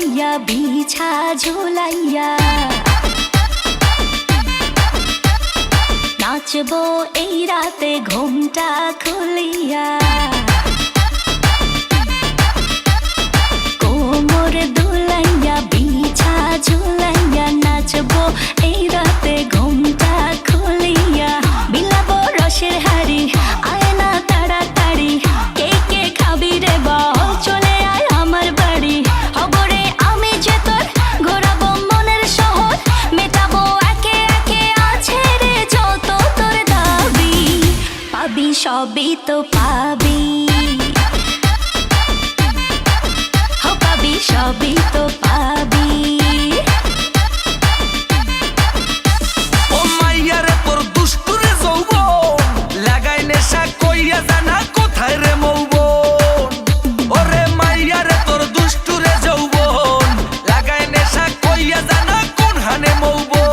দোলাইয়া বিছা ঝুলাইয়া নাচবো এই রাতে ঘুমটা খুলিয়া কোমর দোলাইয়া বিছা ঝুলাইয়া নাচবো এই রাতে ঘুমটা খুলিয়া বিলাবো রসের হাড়ি আয় না তাড়াতাড়ি কে কে খাবি রে বল চলে আয় আমার বাড়ি হবরে আমি যে তোর ঘোরাবো মনের শহর মেটাবো একে একে আছে রে যত তোর দাবি পাবি সবই তো পাবি সবই তো পাবি ও মাইয়ারে তোর দুষ্টুরে যৌবন লাগাই নেশা কইয়া জানা কোথায় রে মৌবন ওরে মাইয়ারে তোর দুষ্টুরে যৌবন লাগাই নেশা কইয়া জানা কোন হানে মৌবন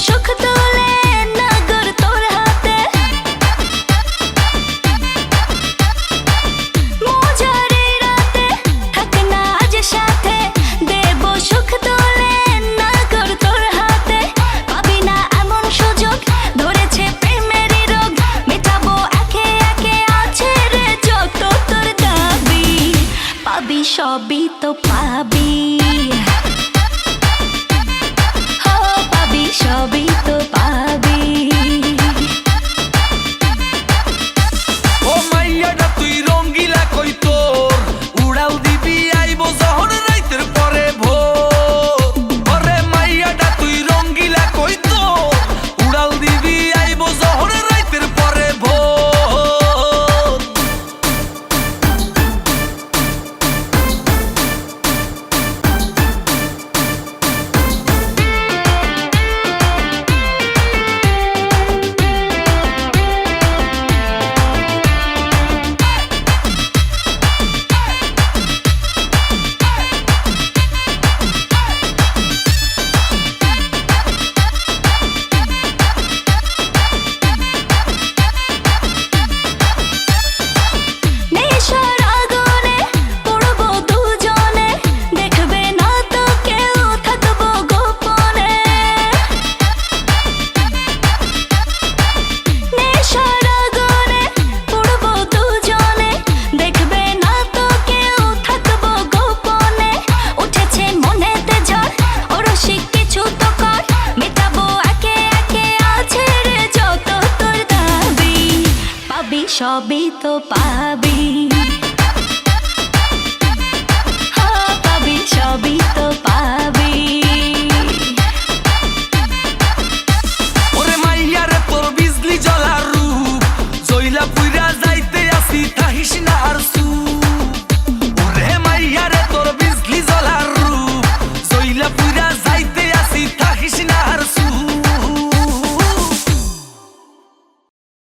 সুখ তুলে নগর তোর হাতে মজারে রাতে থাক না আজ সাথে দেব সুখ তুলে নগর তোর হাতে পাবি না এমন সুযোগ ধরেছে প্রেমেরই রোগ মেটাবো একে একে আছে রে যত তোর দাবি পাবি সবই তো পাবি সবই তো পাবি ও মাইয়াটা তুই রঙ্গিলা কই তোর উড়াল দিবি আইবো যখন রাইতের পরে ভোর ওরে মাইয়াটা তুই রঙ্গিলা কই তোর উড়াল দিবি আইবো যখন রাইতের পরে ভোর সবই তো পাবি পাবি সবই তো